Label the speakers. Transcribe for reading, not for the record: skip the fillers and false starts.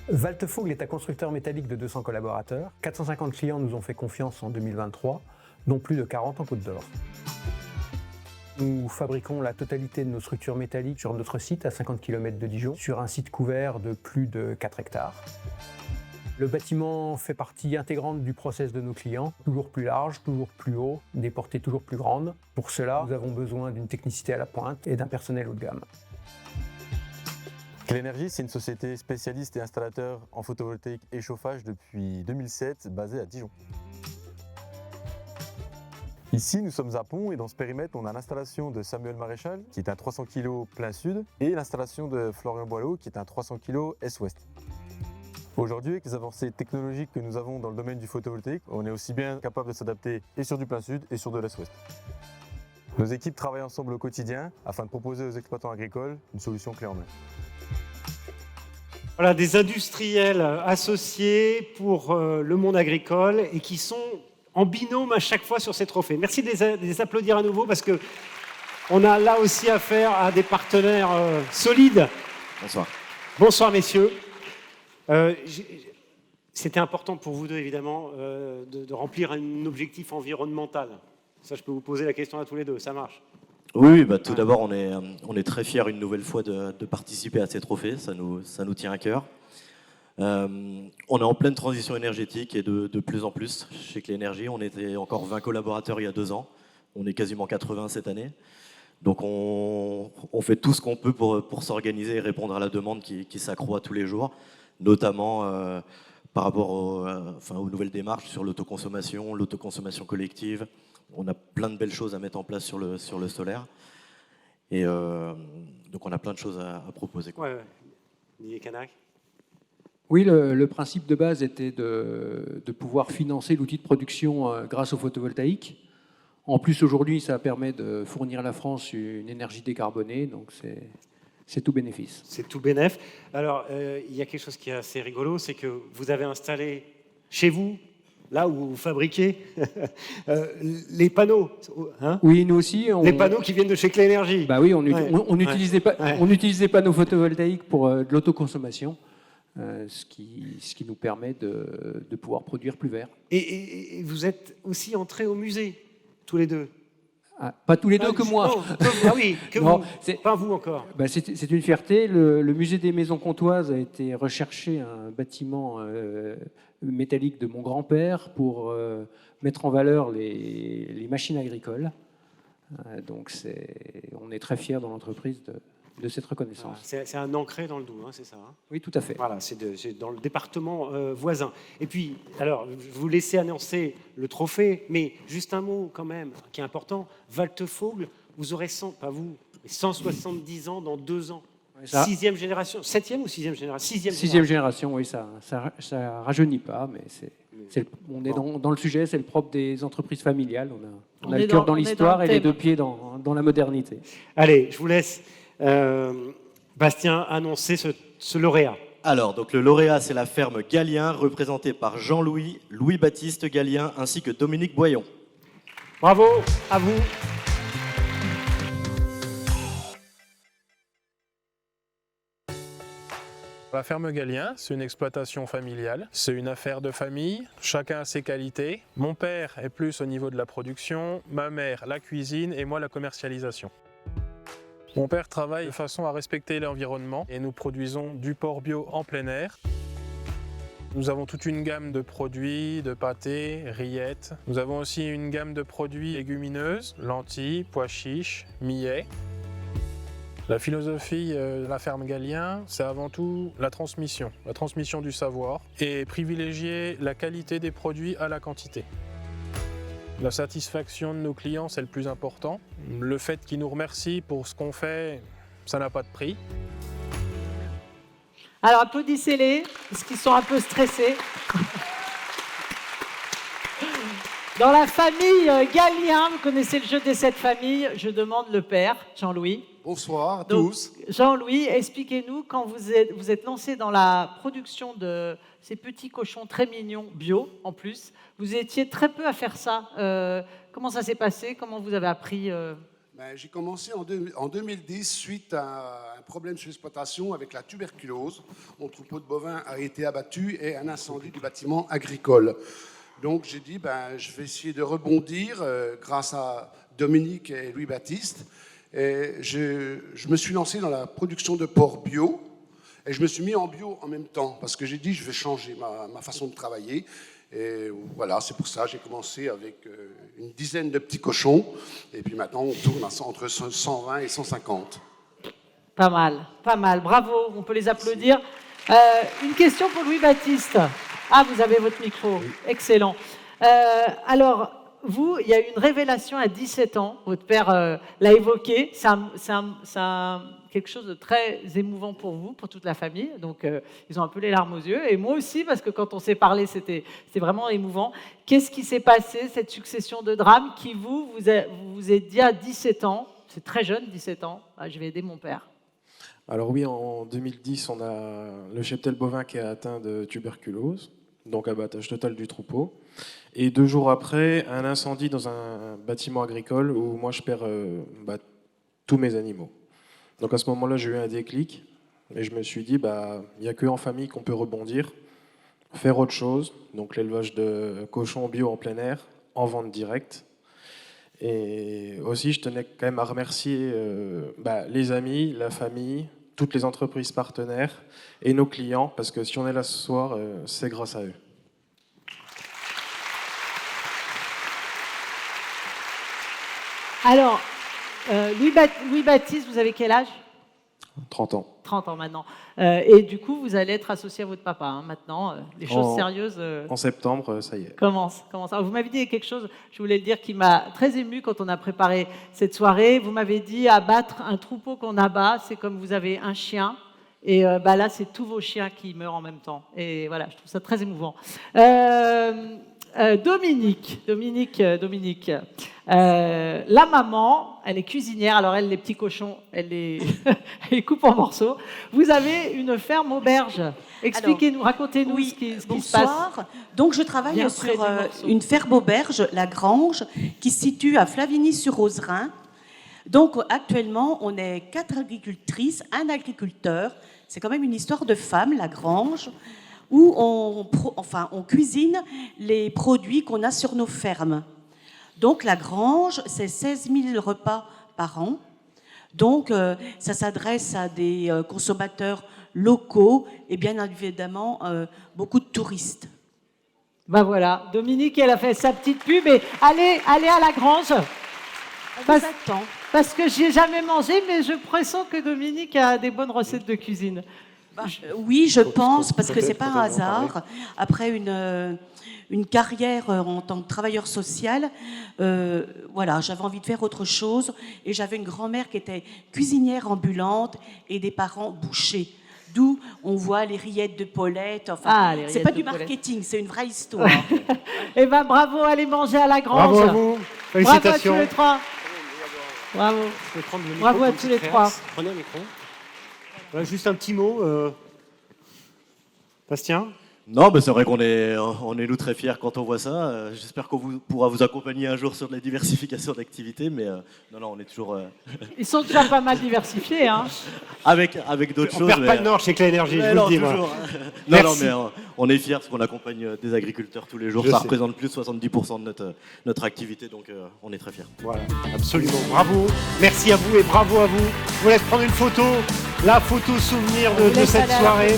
Speaker 1: Waltefogel est un constructeur métallique de 200 collaborateurs. 450 clients nous ont fait confiance en 2023, dont plus de 40 en Côte d'Or. Nous fabriquons la totalité de nos structures métalliques sur notre site à 50 km de Dijon, sur un site couvert de plus de 4 hectares. Le bâtiment fait partie intégrante du process de nos clients, toujours plus large, toujours plus haut, des portées toujours plus grandes. Pour cela, nous avons besoin d'une technicité à la pointe et d'un personnel haut de gamme.
Speaker 2: Clénergie, c'est une société spécialiste et installateur en photovoltaïque et chauffage depuis 2007, basée à Dijon. Ici, nous sommes à Pont et dans ce périmètre, on a l'installation de Samuel Maréchal, qui est un 300 kg plein sud, et l'installation de Florian Boileau, qui est un 300 kg est-ouest. Aujourd'hui, avec les avancées technologiques que nous avons dans le domaine du photovoltaïque, on est aussi bien capable de s'adapter et sur du plein sud et sur de l'est-ouest. Nos équipes travaillent ensemble au quotidien afin de proposer aux exploitants agricoles une solution clé en main.
Speaker 3: Voilà, des industriels associés pour le monde agricole et qui sont en binôme à chaque fois sur ces trophées. Merci de les applaudir à nouveau parce qu'on a là aussi affaire à des partenaires solides.
Speaker 4: Bonsoir.
Speaker 3: Bonsoir messieurs. C'était important pour vous deux évidemment de remplir un objectif environnemental. Ça, je peux vous poser la question à tous les deux, ça marche?
Speaker 4: Oui, bah, tout d'abord, on est très fiers une nouvelle fois de participer à ces trophées, ça nous tient à cœur. On est en pleine transition énergétique et de plus en plus chez Clénergie. On était encore 20 collaborateurs il y a 2 ans, on est quasiment 80 cette année. Donc on fait tout ce qu'on peut pour s'organiser et répondre à la demande qui s'accroît tous les jours, notamment par rapport aux nouvelles démarches sur l'autoconsommation collective. On a plein de belles choses à mettre en place sur le solaire. Et donc on a plein de choses à proposer.
Speaker 3: Ouais. Didier Canac.
Speaker 5: Oui, le principe de base était de pouvoir financer l'outil de production grâce au photovoltaïque. En plus, aujourd'hui, ça permet de fournir à la France une énergie décarbonée, donc c'est tout bénéfice.
Speaker 3: C'est tout bénef. Alors, il y a quelque chose qui est assez rigolo, c'est que vous avez installé chez vous, là où vous fabriquez, les panneaux. Hein,
Speaker 5: oui, nous aussi.
Speaker 3: Les panneaux qui viennent de chez Clénergie.
Speaker 5: Bah oui, on utilise des panneaux photovoltaïques pour de l'autoconsommation. Ce qui nous permet de pouvoir produire plus vert.
Speaker 3: Et vous êtes aussi entrés au musée, tous les deux?
Speaker 5: Pas tous les deux, que moi.
Speaker 3: Non, oui, que non, vous. Pas vous encore.
Speaker 5: Bah, c'est une fierté. Le musée des Maisons Comtoises a été recherché un bâtiment métallique de mon grand-père pour mettre en valeur les machines agricoles. Donc on est très fiers dans l'entreprise de cette reconnaissance.
Speaker 3: Voilà, c'est un ancré dans le Doubs, hein, c'est ça, hein?
Speaker 5: Oui, tout à fait.
Speaker 3: Voilà, c'est dans le département voisin. Et puis, alors, je vous laissez annoncer le trophée, mais juste un mot quand même, qui est important. Waltefogel, vous aurez 170 ans dans 2 ans. Oui, 6e génération, 7e ou 6e génération?
Speaker 5: 6e génération, oui, ça rajeunit pas, mais on est dans le sujet, c'est le propre des entreprises familiales. On a le cœur dans l'histoire et les 2 pieds dans la modernité.
Speaker 3: Allez, je vous laisse... Bastien, annoncer ce lauréat.
Speaker 4: Alors, donc le lauréat, c'est la ferme Gallien, représentée par Louis-Baptiste Gallien, ainsi que Dominique Boyon.
Speaker 3: Bravo à vous.
Speaker 6: La ferme Gallien, c'est une exploitation familiale, c'est une affaire de famille, chacun a ses qualités. Mon père est plus au niveau de la production, ma mère la cuisine et moi la commercialisation. Mon père travaille de façon à respecter l'environnement et nous produisons du porc bio en plein air. Nous avons toute une gamme de produits, de pâtés, rillettes. Nous avons aussi une gamme de produits légumineuses, lentilles, pois chiches, millet. La philosophie de la ferme Gallien, c'est avant tout la transmission du savoir et privilégier la qualité des produits à la quantité. La satisfaction de nos clients, c'est le plus important. Le fait qu'ils nous remercient pour ce qu'on fait, ça n'a pas de prix.
Speaker 7: Alors applaudissez-les, parce qu'ils sont un peu stressés. Dans la famille Gallien, vous connaissez le jeu des 7 familles, je demande le père, Jean-Louis.
Speaker 8: Bonsoir à tous.
Speaker 7: Jean-Louis, expliquez-nous, quand vous êtes lancé dans la production de ces petits cochons très mignons, bio en plus, vous étiez très peu à faire ça. Comment ça s'est passé? Comment vous avez appris
Speaker 8: J'ai commencé en 2010 suite à un problème sur l'exploitation avec la tuberculose. Mon troupeau de bovins a été abattu et un incendie du bâtiment agricole. Donc j'ai dit, je vais essayer de rebondir grâce à Dominique et Louis-Baptiste. Et je me suis lancé dans la production de porc bio. Et je me suis mis en bio en même temps parce que j'ai dit, je vais changer ma façon de travailler. Et voilà, c'est pour ça que j'ai commencé avec une dizaine de petits cochons. Et puis maintenant, on tourne entre 120 et 150.
Speaker 7: Pas mal. Bravo, on peut les applaudir. Une question pour Louis-Baptiste. Ah, vous avez votre micro. Oui. Excellent. Alors, vous, il y a eu une révélation à 17 ans. Votre père l'a évoqué. C'est quelque chose de très émouvant pour vous, pour toute la famille. Donc, ils ont un peu les larmes aux yeux. Et moi aussi, parce que quand on s'est parlé, c'était vraiment émouvant. Qu'est-ce qui s'est passé, cette succession de drames qui vous êtes dit à 17 ans, c'est très jeune, 17 ans, je vais aider mon père?
Speaker 6: Alors oui, en 2010, on a le cheptel bovin qui est atteint de tuberculose, donc abattage total du troupeau. Et 2 jours après, un incendie dans un bâtiment agricole où moi je perds tous mes animaux. Donc à ce moment-là, j'ai eu un déclic et je me suis dit, il n'y a qu'en famille qu'on peut rebondir, faire autre chose, donc l'élevage de cochons bio en plein air, en vente directe. Et aussi, je tenais quand même à remercier les amis, la famille, toutes les entreprises partenaires et nos clients, parce que si on est là ce soir, c'est grâce à eux.
Speaker 7: Alors, Louis-Baptiste, vous avez quel âge?
Speaker 6: 30 ans.
Speaker 7: 30 ans maintenant. Et du coup, vous allez être associé à votre papa maintenant. Les choses sérieuses...
Speaker 6: En septembre, ça y est.
Speaker 7: Commence. Alors, vous m'avez dit quelque chose, je voulais le dire, qui m'a très ému quand on a préparé cette soirée. Vous m'avez dit, abattre un troupeau qu'on abat, c'est comme vous avez un chien. Et là, c'est tous vos chiens qui meurent en même temps. Et voilà, je trouve ça très émouvant. Dominique, la maman, elle est cuisinière, alors elle, les petits cochons, elle les coupe en morceaux. Vous avez une ferme auberge. Expliquez-nous, racontez-nous ce qui se passe.
Speaker 9: Bonsoir. Donc je travaille sur une ferme auberge, La Grange, qui se situe à Flavigny-sur-Ozerain. Donc actuellement, on est 4 agricultrices, un agriculteur. C'est quand même une histoire de femme, La Grange, où on cuisine les produits qu'on a sur nos fermes. Donc La Grange, c'est 16 000 repas par an. Donc ça s'adresse à des consommateurs locaux et bien évidemment beaucoup de touristes.
Speaker 7: Voilà, Dominique, elle a fait sa petite pub et allez à La Grange. Parce que j'y ai jamais mangé, mais je pressens que Dominique a des bonnes recettes de cuisine.
Speaker 9: Oui, je pense, parce que c'est pas un hasard. Après une carrière en tant que travailleur social, j'avais envie de faire autre chose. Et j'avais une grand-mère qui était cuisinière ambulante et des parents bouchers. D'où on voit les rillettes de Paulette. C'est pas du marketing, c'est une vraie histoire.
Speaker 7: Eh bien, bravo, allez manger à La Grange.
Speaker 3: Bravo à vous. Félicitations.
Speaker 7: Bravo à tous les trois. Bravo. Bravo à tous les trois.
Speaker 3: Prenez un micro. Voilà, juste un petit mot. Bastien?
Speaker 4: Non, c'est vrai qu'on est nous très fiers quand on voit ça. J'espère qu'on pourra vous accompagner un jour sur la diversification d'activités, mais non, on est toujours...
Speaker 7: Ils sont déjà pas mal diversifiés, hein.
Speaker 4: Avec d'autres choses.
Speaker 3: On perd pas le nord chez Clé Énergie, je vous le dis.
Speaker 4: Toujours. Non, mais on est fiers parce qu'on accompagne des agriculteurs tous les jours. Ça représente plus de 70% de notre activité, donc on est très fiers.
Speaker 3: Voilà, absolument. Bravo, merci à vous et bravo à vous. Je vous laisse prendre une photo, la photo souvenir de cette soirée.